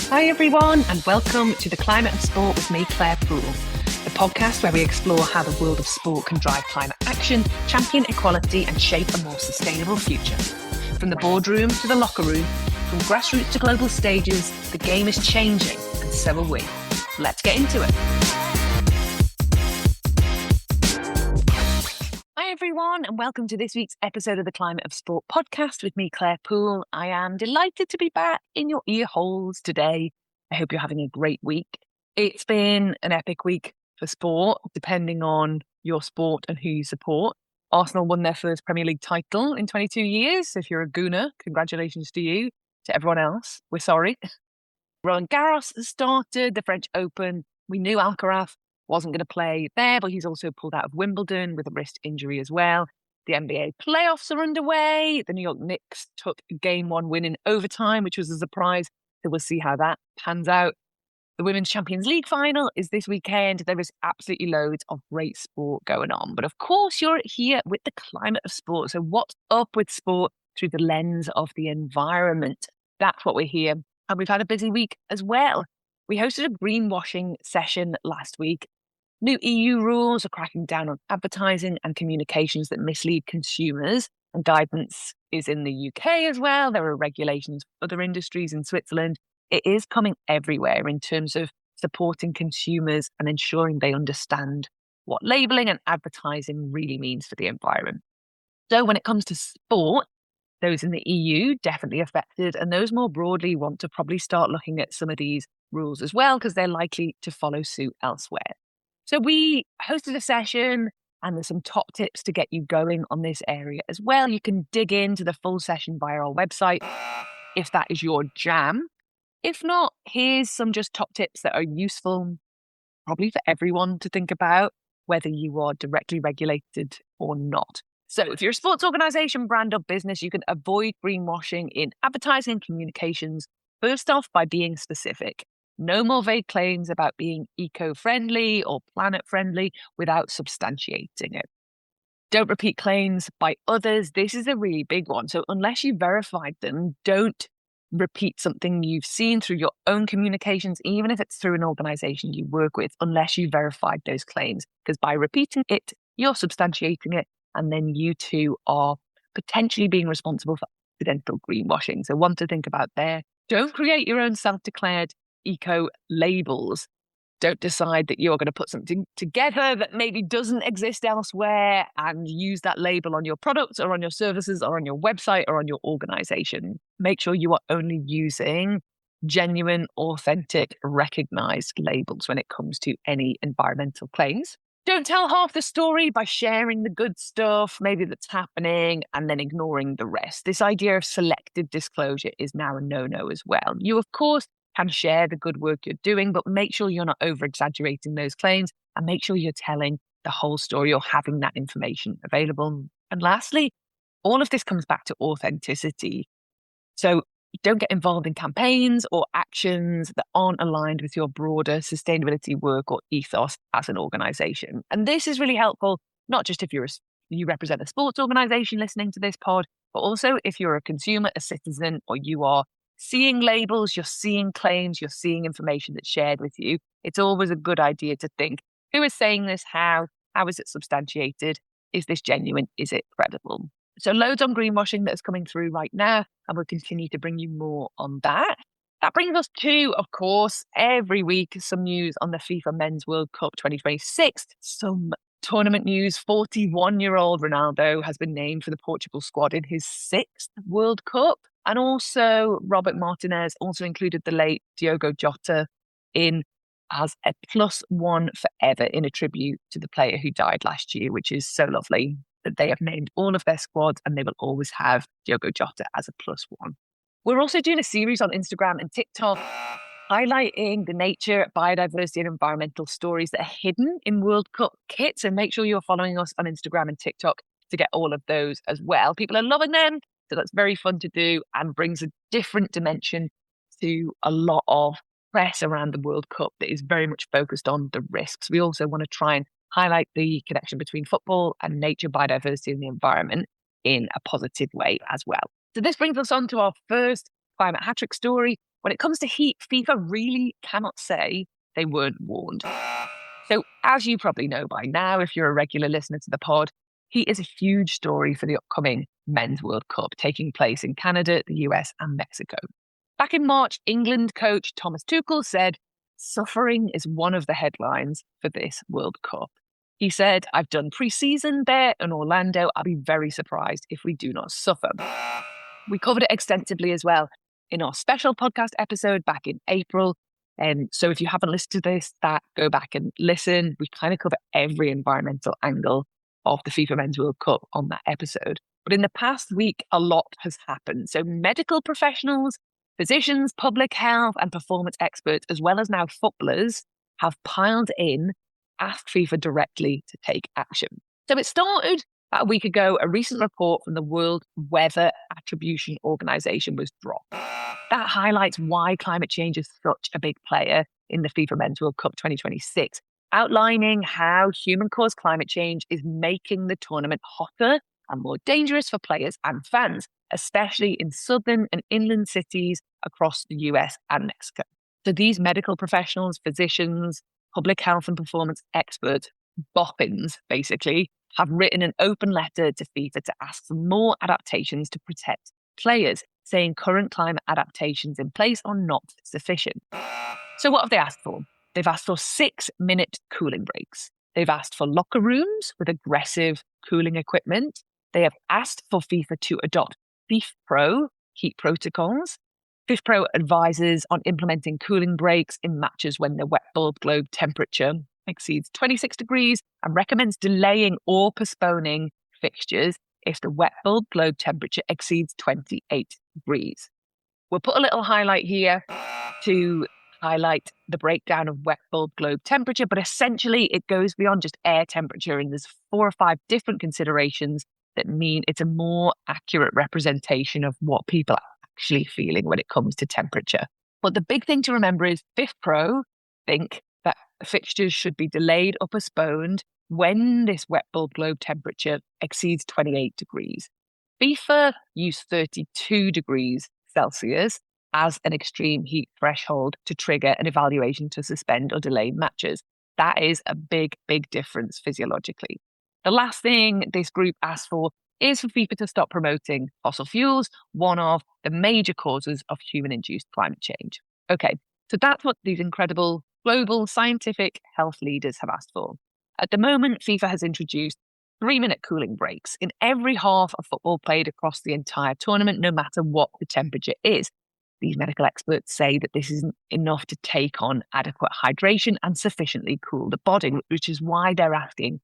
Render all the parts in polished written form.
Hi everyone, and welcome to The Climate of Sport with me, Claire Poole, the podcast where we explore how the world of sport can drive climate action, champion equality and shape a more sustainable future. From the boardroom to the locker room, from grassroots to global stages, the game is changing and so are we. Let's get into it. Hi everyone, and welcome to this week's episode of the Climate of Sport podcast with me, Claire Poole. I am delighted to be back in your ear holes today. I hope you're having a great week. It's been an epic week for sport, depending on your sport and who you support. Arsenal won their first Premier League title in 22 years. So if you're a Gooner, congratulations to you. To everyone else, we're sorry. Roland Garros has started the French Open. We knew Alcaraz wasn't going to play there, but he's also pulled out of Wimbledon with a wrist injury as well. The NBA playoffs are underway. The New York Knicks took a Game 1 win in overtime, which was a surprise. So we'll see how that pans out. The Women's Champions League final is this weekend. There is absolutely loads of great sport going on. But of course, you're here with the Climate of Sport. So what's up with sport through the lens of the environment? That's what we're here. And we've had a busy week as well. We hosted a greenwashing session last week. New EU rules are cracking down on advertising and communications that mislead consumers, and guidance is in the UK as well. There are regulations for other industries in Switzerland. It is coming everywhere in terms of supporting consumers and ensuring they understand what labelling and advertising really means for the environment. So when it comes to sport, those in the EU definitely affected, and those more broadly want to probably start looking at some of these rules as well because they're likely to follow suit elsewhere. So we hosted a session and there's some top tips to get you going on this area as well. You can dig into the full session via our website if that is your jam. If not, here's some just top tips that are useful probably for everyone to think about, whether you are directly regulated or not. So if you're a sports organisation, brand or business, you can avoid greenwashing in advertising and communications, first off by being specific. No more vague claims about being eco-friendly or planet-friendly without substantiating it. Don't repeat claims by others. This is a really big one. So unless you verified them, don't repeat something you've seen through your own communications, even if it's through an organisation you work with, unless you verified those claims. Because by repeating it, you're substantiating it, and then you too are potentially being responsible for accidental greenwashing. So one to think about there. Don't create your own self-declared eco labels. Don't decide that you're going to put something together that maybe doesn't exist elsewhere and use that label on your products or on your services or on your website or on your organization. Make sure you are only using genuine, authentic, recognized labels when it comes to any environmental claims. Don't tell half the story by sharing the good stuff, maybe that's happening, and then ignoring the rest. This idea of selective disclosure is now a no-no as well. You, of course, can share the good work you're doing, but make sure you're not over-exaggerating those claims and make sure you're telling the whole story or having that information available. And lastly, all of this comes back to authenticity. So don't get involved in campaigns or actions that aren't aligned with your broader sustainability work or ethos as an organization. And this is really helpful, not just if you represent a sports organization listening to this pod, but also if you're a consumer, a citizen, or you are seeing labels, you're seeing claims, you're seeing information that's shared with you. It's always a good idea to think, who is saying this? How is it substantiated? Is this genuine? Is it credible? So loads on greenwashing that is coming through right now, and we'll continue to bring you more on that. That brings us to, of course, every week, some news on the FIFA Men's World Cup 2026. Some tournament news. 41-year-old Ronaldo has been named for the Portugal squad in his 6th World Cup. And also, Robert Martinez also included the late Diogo Jota in as a +1 forever in a tribute to the player who died last year, which is so lovely that they have named all of their squads and they will always have Diogo Jota as a +1. We're also doing a series on Instagram and TikTok highlighting the nature, biodiversity and environmental stories that are hidden in World Cup kits. And make sure you're following us on Instagram and TikTok to get all of those as well. People are loving them. So that's very fun to do and brings a different dimension to a lot of press around the World Cup that is very much focused on the risks. We also want to try and highlight the connection between football and nature, biodiversity and the environment in a positive way as well. So this brings us on to our first climate hat-trick story, when it comes to heat, FIFA really cannot say they weren't warned. So, as you probably know by now, if you're a regular listener to the pod, heat is a huge story for the upcoming Men's World Cup taking place in Canada, the US, and Mexico. Back in March, England coach Thomas Tuchel said, "Suffering is one of the headlines for this World Cup." He said, "I've done pre-season there in Orlando. I'll be very surprised if we do not suffer." We covered it extensively as well in our special podcast episode back in April. So if you haven't listened to this, go back and listen. We kind of cover every environmental angle of the FIFA Men's World Cup on that episode. But in the past week, a lot has happened. So medical professionals, physicians, public health and performance experts, as well as now footballers, have piled in, asked FIFA directly to take action. So it started a week ago. A recent report from the World Weather Attribution Organization was dropped. That highlights why climate change is such a big player in the FIFA Men's World Cup 2026, outlining how human-caused climate change is making the tournament hotter and more dangerous for players and fans, especially in southern and inland cities across the US and Mexico. So these medical professionals, physicians, public health and performance experts, boffins basically, have written an open letter to FIFA to ask for more adaptations to protect players, saying current climate adaptations in place are not sufficient. So what have they asked for? They've asked for 6-minute cooling breaks. They've asked for locker rooms with aggressive cooling equipment. They have asked for FIFA to adopt FIFPro heat protocols. FIFPro advises on implementing cooling breaks in matches when the wet bulb globe temperature exceeds 26 degrees and recommends delaying or postponing fixtures if the wet bulb globe temperature exceeds 28 degrees. We'll put a little highlight here to highlight the breakdown of wet bulb globe temperature, but essentially it goes beyond just air temperature, and there's 4 or 5 different considerations that mean it's a more accurate representation of what people are actually feeling when it comes to temperature. But the big thing to remember is FIFPro think that fixtures should be delayed or postponed when this wet bulb globe temperature exceeds 28 degrees. FIFA use 32 degrees Celsius as an extreme heat threshold to trigger an evaluation to suspend or delay matches. That is a big, big difference physiologically. The last thing this group asked for is for FIFA to stop promoting fossil fuels, one of the major causes of human-induced climate change. Okay, so that's what these incredible global scientific health leaders have asked for. At the moment, FIFA has introduced 3-minute cooling breaks in every half of football played across the entire tournament, no matter what the temperature is. These medical experts say that this isn't enough to take on adequate hydration and sufficiently cool the body, which is why they're asking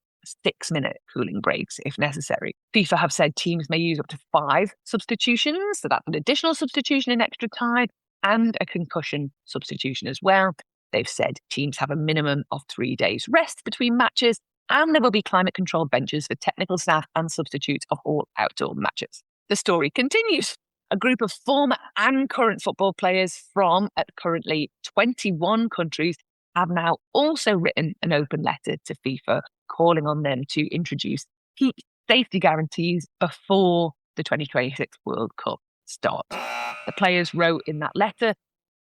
6-minute cooling breaks if necessary. FIFA have said teams may use up to 5 substitutions, so that's an additional substitution in extra time and a concussion substitution as well. They've said teams have a minimum of 3 days rest between matches, and there will be climate-controlled benches for technical staff and substitutes of all outdoor matches. The story continues. A group of former and current football players from currently 21 countries have now also written an open letter to FIFA calling on them to introduce heat safety guarantees before the 2026 World Cup starts. The players wrote in that letter,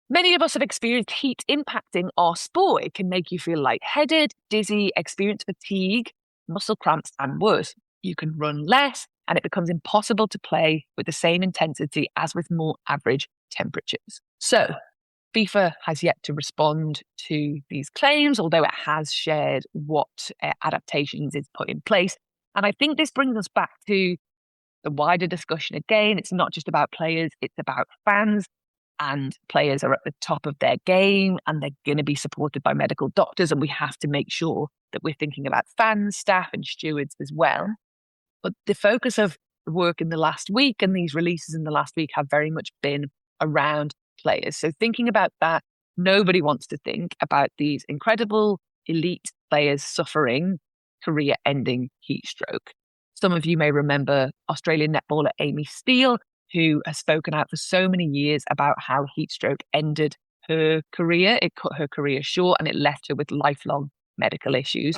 "Many of us have experienced heat impacting our sport. It can make you feel lightheaded, dizzy, experience fatigue, muscle cramps, and worse. You can run less, and it becomes impossible to play with the same intensity as with more average temperatures." So, FIFA has yet to respond to these claims, although it has shared what adaptations it's put in place. And I think this brings us back to the wider discussion again. It's not just about players, it's about fans. And players are at the top of their game and they're going to be supported by medical doctors. And we have to make sure that we're thinking about fans, staff and stewards as well. But the focus of the work in the last week and these releases in the last week have very much been around players. So thinking about that, nobody wants to think about these incredible elite players suffering career-ending heat stroke. Some of you may remember Australian netballer Amy Steele, who has spoken out for so many years about how heat stroke ended her career. It cut her career short and it left her with lifelong medical issues.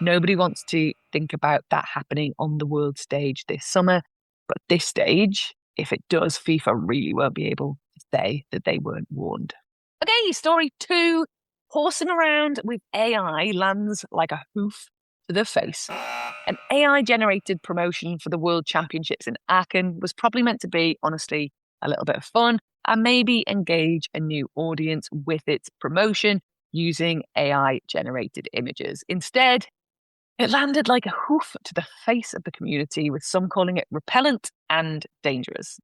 Nobody wants to think about that happening on the world stage this summer. But this stage, if it does, FIFA really won't be able to say that they weren't warned. Okay, story 2. Horsing around with AI lands like a hoof to the face. An AI-generated promotion for the World Championships in Aachen was probably meant to be, honestly, a little bit of fun and maybe engage a new audience with its promotion using AI-generated images. Instead, it landed like a hoof to the face of the community, with some calling it repellent and dangerous.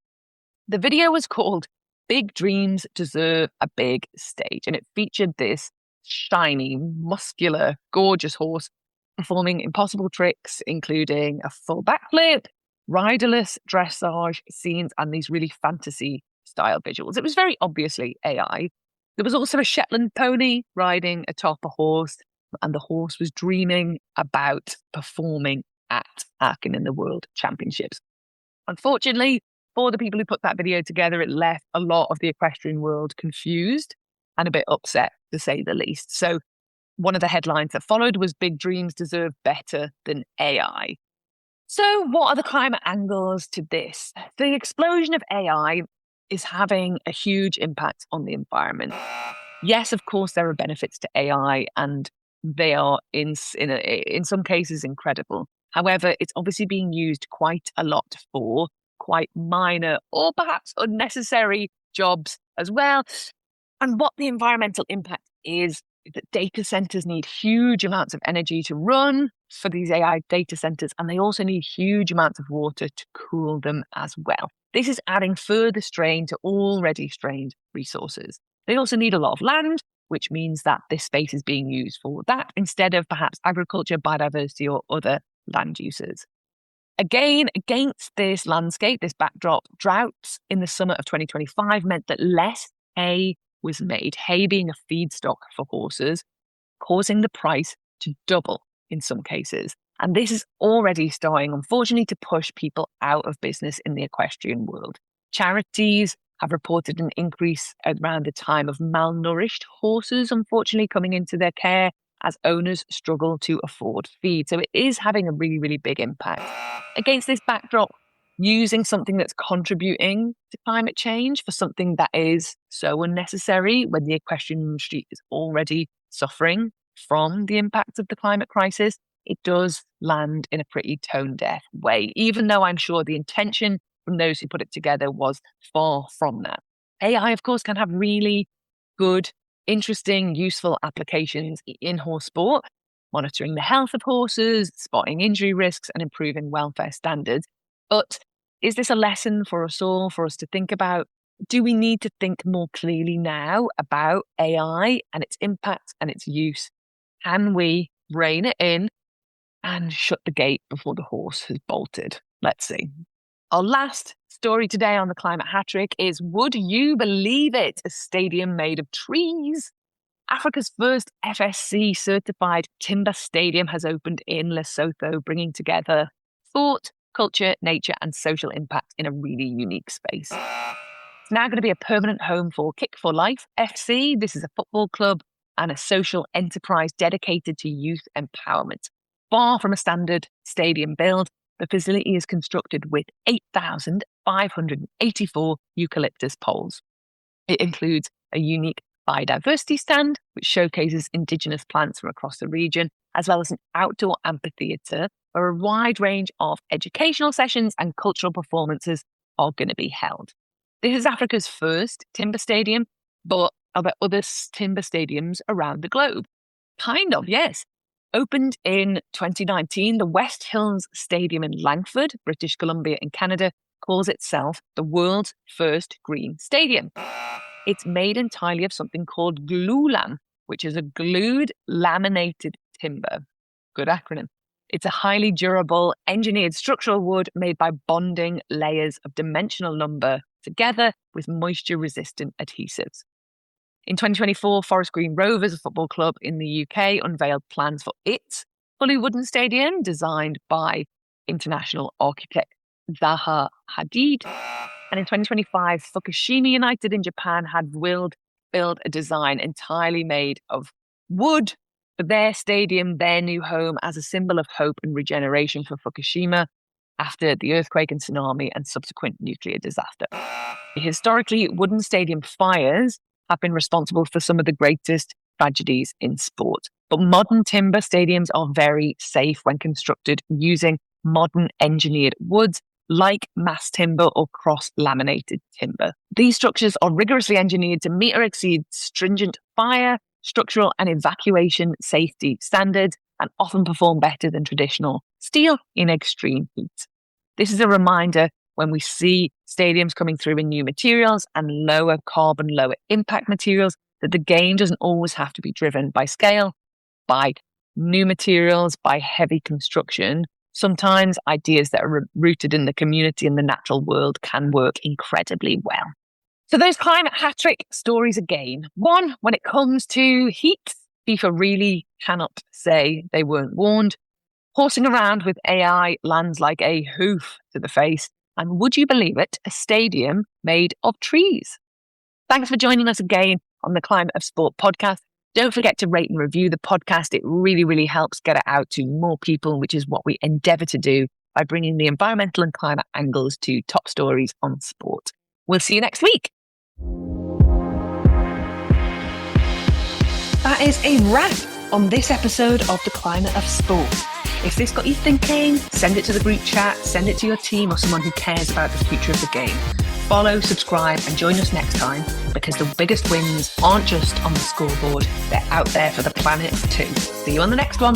The video was called Big Dreams Deserve a Big Stage, and it featured this shiny, muscular, gorgeous horse performing impossible tricks, including a full backflip, riderless dressage scenes, and these really fantasy-style visuals. It was very obviously AI. There was also a Shetland pony riding atop a horse, and the horse was dreaming about performing at Aachen in the World Championships. Unfortunately, for the people who put that video together, it left a lot of the equestrian world confused and a bit upset, to say the least. So one of the headlines that followed was Big Dreams Deserve Better Than AI. So what are the climate angles to this? The explosion of AI is having a huge impact on the environment. Yes, of course, there are benefits to AI, and they are in some cases incredible. However, it's obviously being used quite a lot for quite minor or perhaps unnecessary jobs as well. And what the environmental impact is that data centers need huge amounts of energy to run for these AI data centers, and they also need huge amounts of water to cool them as well. This is adding further strain to already strained resources. They also need a lot of land, which means that this space is being used for that instead of perhaps agriculture, biodiversity, or other land uses. Again, against this landscape, this backdrop, droughts in the summer of 2025 meant that less hay was made, hay being a feedstock for horses, causing the price to double in some cases. And this is already starting, unfortunately, to push people out of business in the equestrian world. Charities have reported an increase around the time of malnourished horses, unfortunately, coming into their care as owners struggle to afford feed. So it is having a really, really big impact. Against this backdrop, using something that's contributing to climate change for something that is so unnecessary when the equestrian industry is already suffering from the impact of the climate crisis, it does land in a pretty tone-deaf way, even though I'm sure the intention from those who put it together was far from that. AI, of course, can have really good, interesting, useful applications in horse sport, monitoring the health of horses, spotting injury risks, and improving welfare standards. But is this a lesson for us all, for us to think about? Do we need to think more clearly now about AI and its impact and its use? Can we rein it in and shut the gate before the horse has bolted? Let's see. Our last story today on the Climate Hat Trick is, would you believe it, a stadium made of trees? Africa's first FSC-certified timber stadium has opened in Lesotho, bringing together sport, culture, nature, and social impact in a really unique space. It's now going to be a permanent home for Kick for Life FC. This is a football club and a social enterprise dedicated to youth empowerment. Far from a standard stadium build, the facility is constructed with 8,584 eucalyptus poles. It includes a unique biodiversity stand, which showcases indigenous plants from across the region, as well as an outdoor amphitheatre where a wide range of educational sessions and cultural performances are going to be held. This is Africa's first timber stadium, but are there other timber stadiums around the globe? Kind of, yes. Opened in 2019, the West Hills Stadium in Langford, British Columbia in Canada, calls itself the world's first green stadium. It's made entirely of something called glulam, which is a glued laminated timber. Good acronym. It's a highly durable, engineered structural wood made by bonding layers of dimensional lumber together with moisture-resistant adhesives. In 2024, Forest Green Rovers, a football club in the UK, unveiled plans for its fully wooden stadium designed by international architect Zaha Hadid. And in 2025, Fukushima United in Japan had willed build a design entirely made of wood for their stadium, their new home, as a symbol of hope and regeneration for Fukushima. after the earthquake and tsunami and subsequent nuclear disaster. Historically, wooden stadium fires have been responsible for some of the greatest tragedies in sport. But modern timber stadiums are very safe when constructed using modern engineered woods like mass timber or cross-laminated timber. These structures are rigorously engineered to meet or exceed stringent fire, structural and evacuation safety standards and often perform better than traditional steel in extreme heat. This is a reminder when we see stadiums coming through in new materials and lower carbon, lower impact materials, that the game doesn't always have to be driven by scale, by new materials, by heavy construction. Sometimes ideas that are rooted in the community and the natural world can work incredibly well. So those climate hat-trick stories again. One, when it comes to heat, FIFA really cannot say they weren't warned. Horsing around with AI lands like a hoof to the face. And would you believe it, a stadium made of trees. Thanks for joining us again on the Climate of Sport podcast. Don't forget to rate and review the podcast. It really, really helps get it out to more people, which is what we endeavour to do by bringing the environmental and climate angles to top stories on sport. We'll see you next week. That is a wrap on this episode of the Climate of Sport. If this got you thinking, send it to the group chat, send it to your team or someone who cares about the future of the game. Follow, subscribe and join us next time, because the biggest wins aren't just on the scoreboard, they're out there for the planet too. See you on the next one.